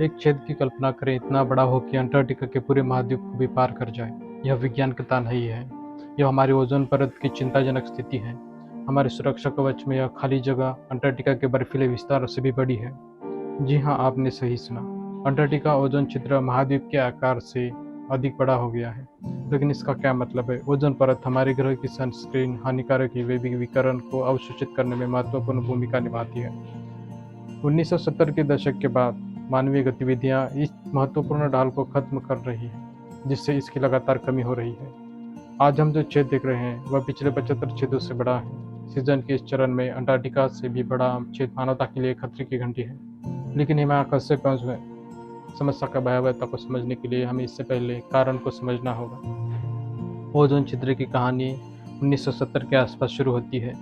एक छेद की कल्पना करें इतना बड़ा हो कि अंटार्कटिका के पूरे महाद्वीप को भी पार कर जाए। यह विज्ञान कथा नहीं है, यह हमारी ओजोन परत की चिंताजनक स्थिति है। हमारे सुरक्षा कवच में यह खाली जगह अंटार्कटिका के बर्फीले विस्तार से भी बड़ी है। जी हाँ, आपने सही सुना। अंटार्कटिका ओजोन छिद्र महाद्वीप के आकार से अधिक बड़ा हो गया है। लेकिन इसका क्या मतलब है? ओजोन परत हमारे ग्रह की सनस्क्रीन हानिकारक यूवी विकिरण को अवशोषित करने में महत्वपूर्ण भूमिका निभाती है। 1970 के दशक के बाद मानवीय गतिविधियां इस महत्वपूर्ण ढाल को खत्म कर रही हैं, जिससे इसकी लगातार कमी हो रही है। आज हम जो छेद देख रहे हैं वह पिछले 75 छेदों से बड़ा है। सीजन के इस चरण में अंटार्कटिका से भी बड़ा छेद मानवता के लिए खतरे की घंटी है। लेकिन हम यहाँ कैसे पहुँचे? समस्या का भयावहता को समझने के लिए हमें इससे पहले कारण को समझना होगा। ओजोन छिद्र की कहानी 1970 के आसपास शुरू होती है।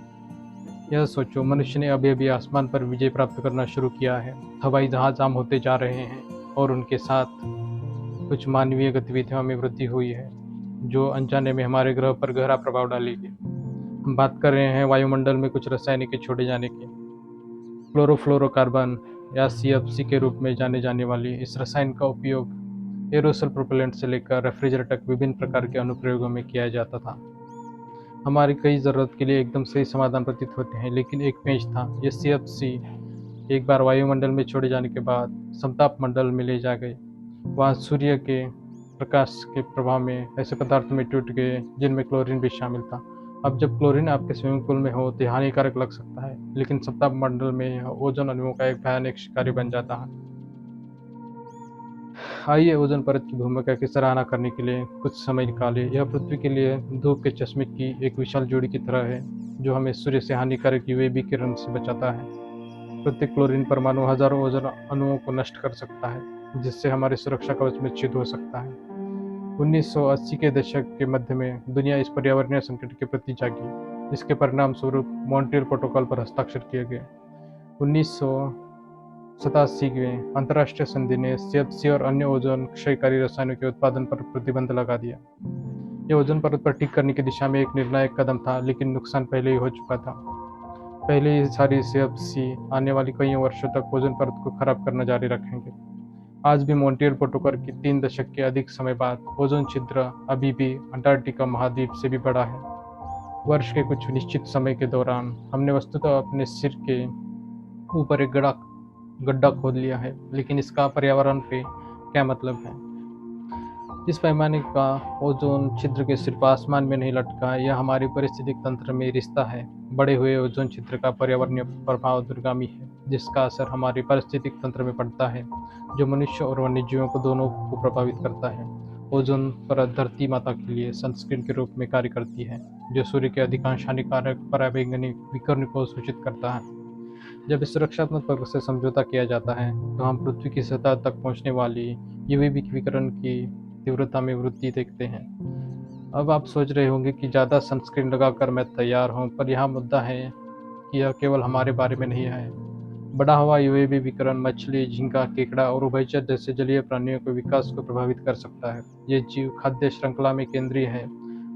यह सोचो, मनुष्य ने अभी अभी आसमान पर विजय प्राप्त करना शुरू किया है। हवाई जहाज आम होते जा रहे हैं और उनके साथ कुछ मानवीय गतिविधियों में वृद्धि हुई है जो अनजाने में हमारे ग्रह पर गहरा प्रभाव डालेगी। हम बात कर रहे हैं वायुमंडल में कुछ रासायनिक के छोड़े जाने की। क्लोरोफ्लोरोकार्बन या CFC के रूप में जाने जाने वाली इस रसायन का उपयोग एरोसोल प्रोपेलेंट से लेकर रेफ्रिजरेटर तक विभिन्न प्रकार के अनुप्रयोगों में किया जाता था। हमारी कई ज़रूरत के लिए एकदम सही समाधान प्रतीत होते हैं, लेकिन एक पेंच था। ये CFC एक बार वायुमंडल में छोड़े जाने के बाद समताप मंडल में ले जा गए। वहाँ सूर्य के प्रकाश के प्रभाव में ऐसे पदार्थ में टूट गए जिनमें क्लोरीन भी शामिल था। अब जब क्लोरीन आपके स्विमिंग पूल में हो तो यह हानिकारक लग सकता है, लेकिन समताप मंडल में यह ओजोन अणुओं का एक भयानक शिकारी बन जाता है। आइए ओजोन परत की भूमिका की सराहना करने के लिए कुछ समय निकालें। यह पृथ्वी के लिए धूप के चश्मे की एक विशाल जोड़ी की तरह है जो हमें सूर्य से हानिकारक यूवी किरण से बचाता है। प्रत्येक क्लोरीन परमाणु हजारों ओजोन अणुओं को नष्ट कर सकता है, जिससे हमारे सुरक्षा कवच में छेद हो सकता है। 1980 के दशक के मध्य में दुनिया इस पर्यावरणीय संकट के प्रति जागी। इसके परिणाम स्वरूप मॉन्ट्रियल प्रोटोकॉल पर हस्ताक्षर किए गए। 1987 में अंतर्राष्ट्रीय संधि ने CFC और अन्य ओजोन क्षयकारी रसायनों के उत्पादन पर प्रतिबंध लगा दिया। यह ओजोन परत पर ठीक करने की दिशा में एक निर्णायक कदम था, लेकिन नुकसान पहले ही हो चुका था। पहले ही सारी CFC आने वाली कई वर्षों तक ओजोन परत को खराब करना जारी रखेंगे। आज भी मॉन्ट्रियल प्रोटोकॉल की 3 दशक के अधिक समय बाद ओजोन छिद्र अभी भी अंटार्कटिका महाद्वीप से भी बड़ा है। वर्ष के कुछ निश्चित समय के दौरान हमने वस्तुतः अपने सिर के ऊपर एक गड्ढा खोद लिया है, लेकिन इसका पर्यावरण पे क्या मतलब है? इस पैमाने का ओजोन छिद्र के सिर्फ आसमान में नहीं लटका है, यह हमारे पारिस्थितिक तंत्र में रिश्ता है। बड़े हुए ओजोन छिद्र का पर्यावरणीय प्रभाव दूरगामी है, जिसका असर हमारे पारिस्थितिक तंत्र में पड़ता है, जो मनुष्य और वन्यजीवों को दोनों को प्रभावित करता है। ओजोन परत धरती माता के लिए सनस्क्रीन के रूप में कार्य करती है, जो सूर्य के अधिकांश हानिकारक पराबैंगनी विकिरण को सूचित करता है। जब इस सुरक्षात्मक पक्ष से समझौता किया जाता है तो हम पृथ्वी की सतह तक पहुंचने वाली यूवी विकिरण की तीव्रता में वृद्धि देखते हैं। अब आप सोच रहे होंगे कि ज़्यादा सनस्क्रीन लगाकर मैं तैयार हूं, पर यह मुद्दा है कि यह केवल हमारे बारे में नहीं है। बड़ा हुआ यूवी विकिरण मछली, झींगा, केकड़ा और उभयचर जैसे जलीय प्राणियों के विकास को प्रभावित कर सकता है। ये जीव खाद्य श्रृंखला में केंद्रीय है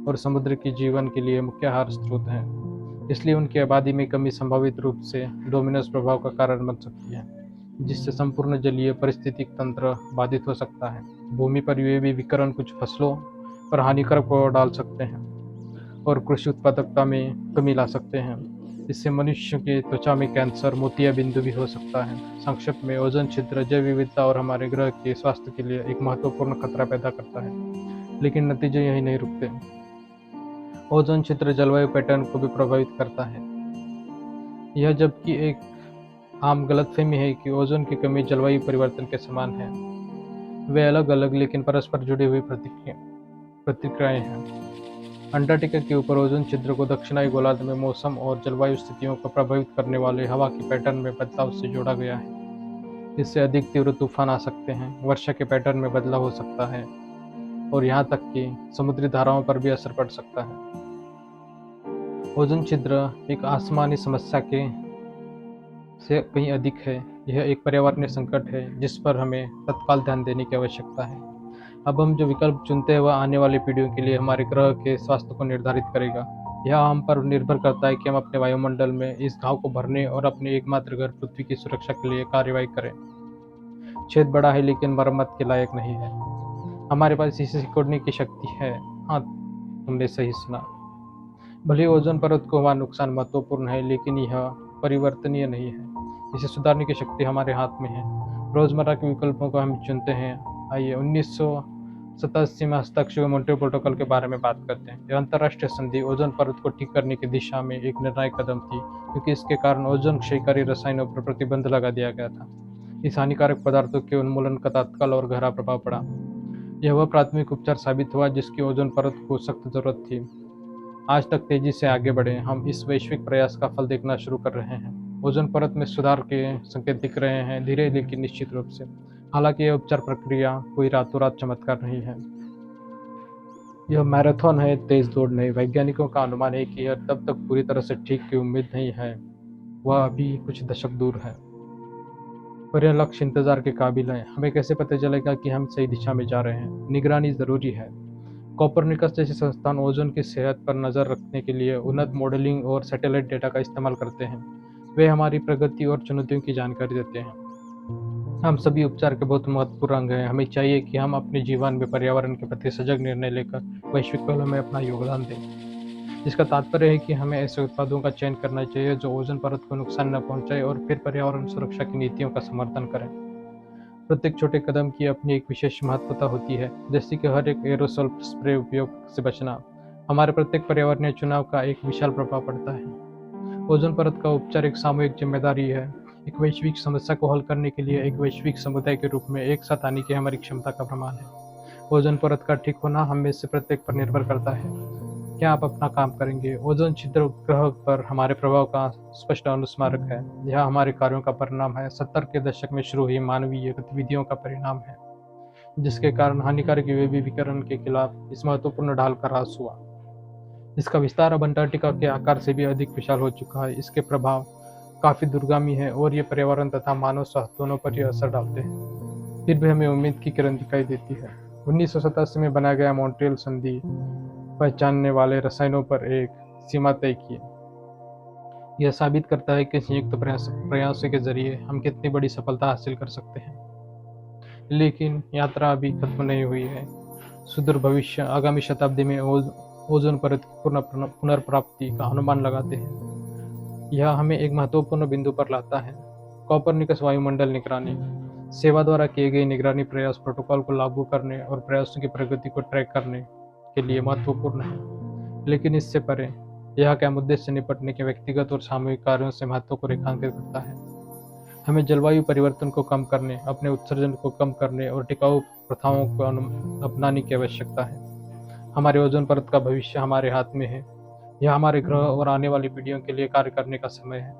और समुद्र के जीवन के लिए मुख्य आहार स्रोत हैं। इसलिए उनकी आबादी में कमी संभावित रूप से डोमिनस प्रभाव का कारण बन सकती है, जिससे संपूर्ण जलीय पारिस्थितिक तंत्र बाधित हो सकता है। भूमि पर यूवी विकिरण कुछ फसलों पर हानिकारक प्रभाव डाल सकते हैं और कृषि उत्पादकता में कमी ला सकते हैं। इससे मनुष्य के त्वचा में कैंसर, मोतिया बिंदु भी हो सकता है। संक्षेप में, ओजोन छिद्र जैव विविधता और हमारे ग्रह के स्वास्थ्य के लिए एक महत्वपूर्ण खतरा पैदा करता है। लेकिन नतीजे यही नहीं रुकते। ओजोन छिद्र जलवायु पैटर्न को भी प्रभावित करता है। यह जबकि एक आम गलतफहमी है कि ओजोन की कमी जलवायु परिवर्तन के समान है। वे अलग अलग लेकिन परस्पर जुड़ी हुई प्रतिक्रियाएं हैं। अंटार्कटिका के ऊपर ओजोन छिद्र को दक्षिणाई गोलार्ध में मौसम और जलवायु स्थितियों को प्रभावित करने वाले हवा के पैटर्न में बदलाव से जोड़ा गया है। इससे अधिक तीव्र तूफान आ सकते हैं, वर्षा के पैटर्न में बदलाव हो सकता है और यहाँ तक कि समुद्री धाराओं पर भी असर पड़ सकता है। ओजोन छिद्र एक आसमानी समस्या के से कहीं अधिक है। यह एक पर्यावरणीय संकट है जिस पर हमें तत्काल ध्यान देने की आवश्यकता है। अब हम जो विकल्प चुनते हैं वह आने वाली पीढ़ियों के लिए हमारे ग्रह के स्वास्थ्य को निर्धारित करेगा। यह हम पर निर्भर करता है कि हम अपने वायुमंडल में इस घाव को भरने और अपने एकमात्र घर पृथ्वी की सुरक्षा के लिए कार्रवाई करें। छेद बड़ा है लेकिन मरम्मत के लायक नहीं है। हमारे पास इसे सिकोड़ने की शक्ति है। हाँ, तुमने सही सुना। भले ओजोन परत को हुआ नुकसान महत्वपूर्ण है, लेकिन यह परिवर्तनीय नहीं है। इसे सुधारने की शक्ति हमारे हाथ में है। रोजमर्रा के विकल्पों को हम चुनते हैं। आइए 1987 में हस्ताक्षर मॉन्ट्रियल प्रोटोकॉल के बारे में बात करते हैं। यह अंतर्राष्ट्रीय संधि ओजोन परत को ठीक करने की दिशा में एक निर्णायक कदम थी, क्योंकि इसके कारण ओजोन क्षयकारी रसायनों पर प्रतिबंध लगा दिया गया था। इस हानिकारक पदार्थों के उन्मूलन का तत्काल और गहरा प्रभाव पड़ा। यह वह प्राथमिक उपचार साबित हुआ जिसकी ओजोन परत को सख्त जरूरत थी। आज तक तेजी से आगे बढ़े हम इस वैश्विक प्रयास का फल देखना शुरू कर रहे हैं। ओजोन परत में सुधार के संकेत दिख रहे हैं, धीरे लेकिन निश्चित रूप से। हालांकि यह उपचार प्रक्रिया कोई रातों रात चमत्कार नहीं है। यह मैराथन है, तेज दौड़ नहीं। वैज्ञानिकों का अनुमान है कि यह तब तक पूरी तरह से ठीक की उम्मीद नहीं है, वह अभी कुछ दशक दूर है, पर यह लक्ष्य इंतजार के काबिल है। हमें कैसे पता चलेगा कि हम सही दिशा में जा रहे हैं? निगरानी जरूरी है। कोपरनिकस जैसे संस्थान ओजोन की सेहत पर नजर रखने के लिए उन्नत मॉडलिंग और सैटेलाइट डेटा का इस्तेमाल करते हैं। वे हमारी प्रगति और चुनौतियों की जानकारी देते हैं। हम सभी उपचार के बहुत महत्वपूर्ण अंग हैं। हमें चाहिए कि हम अपने जीवन में पर्यावरण के प्रति सजग निर्णय लेकर वैश्विक पहलों में अपना योगदान दें। जिसका तात्पर्य है कि हमें ऐसे उत्पादों का चयन करना चाहिए जो ओजोन परत को नुकसान न पहुंचाए और फिर पर्यावरण सुरक्षा की नीतियों का समर्थन करें। प्रत्येक छोटे कदम की अपनी एक विशेष महत्वता होती है, जैसे कि हर एक एरोसोल स्प्रे उपयोग से बचना हमारे प्रत्येक पर्यावरणीय चुनाव का एक विशाल प्रभाव पड़ता है। ओजोन परत का उपचार एक सामूहिक जिम्मेदारी है, एक वैश्विक समस्या को हल करने के लिए एक वैश्विक समुदाय के रूप में एक साथ आने की हमारी क्षमता का प्रमाण है। ओजोन परत का ठीक होना हम में से प्रत्येक पर निर्भर करता है। क्या आप अपना काम करेंगे? ओजोन छिद्र उपग्रह पर हमारे प्रभाव का स्पष्ट अनुस्मारक है। यह हमारे कार्यों का परिणाम है, 70 के दशक में शुरू हुई मानवीय गतिविधियों का परिणाम है, जिसके कारण हानिकारक यूवी विकिरण के खिलाफ इस महत्वपूर्ण ढाल का ह्रास हुआ। इसका विस्तार अब अंटार्कटिका के आकार से भी अधिक विशाल हो चुका है। इसके प्रभाव काफी दूरगामी है और ये पर्यावरण तथा मानव स्वास्थ्य दोनों पर ही असर डालते हैं। फिर भी हमें उम्मीद की किरण दिखाई देती है। 1987 में बनाया गया मॉन्ट्रियल संधि पहचानने वाले रसायनों पर एक सीमा तय की। यह साबित करता है कि संयुक्त प्रयासों के जरिए हम कितनी बड़ी सफलता हासिल कर सकते हैं। लेकिन यात्रा अभी खत्म नहीं हुई है। सुदूर भविष्य आगामी शताब्दी में ओजोन परत की पुनर्प्राप्ति का अनुमान लगाते हैं। यह हमें एक महत्वपूर्ण बिंदु पर लाता है। कोपरनिकस वायुमंडल निगरानी सेवा द्वारा किए गए निगरानी प्रयास प्रोटोकॉल को लागू करने और प्रयासों की प्रगति को ट्रैक करने के लिए महत्वपूर्ण है। लेकिन इससे परे यह क्या मुद्दे से निपटने के व्यक्तिगत और सामूहिक कार्यों से महत्व को रेखांकित करता है। हमें जलवायु परिवर्तन को कम करने, अपने उत्सर्जन को कम करने और टिकाऊ प्रथाओं को अपनाने की आवश्यकता है। हमारे ओजोन परत का भविष्य हमारे हाथ में है। यह हमारे ग्रह और आने वाली पीढ़ियों के लिए कार्य करने का समय है।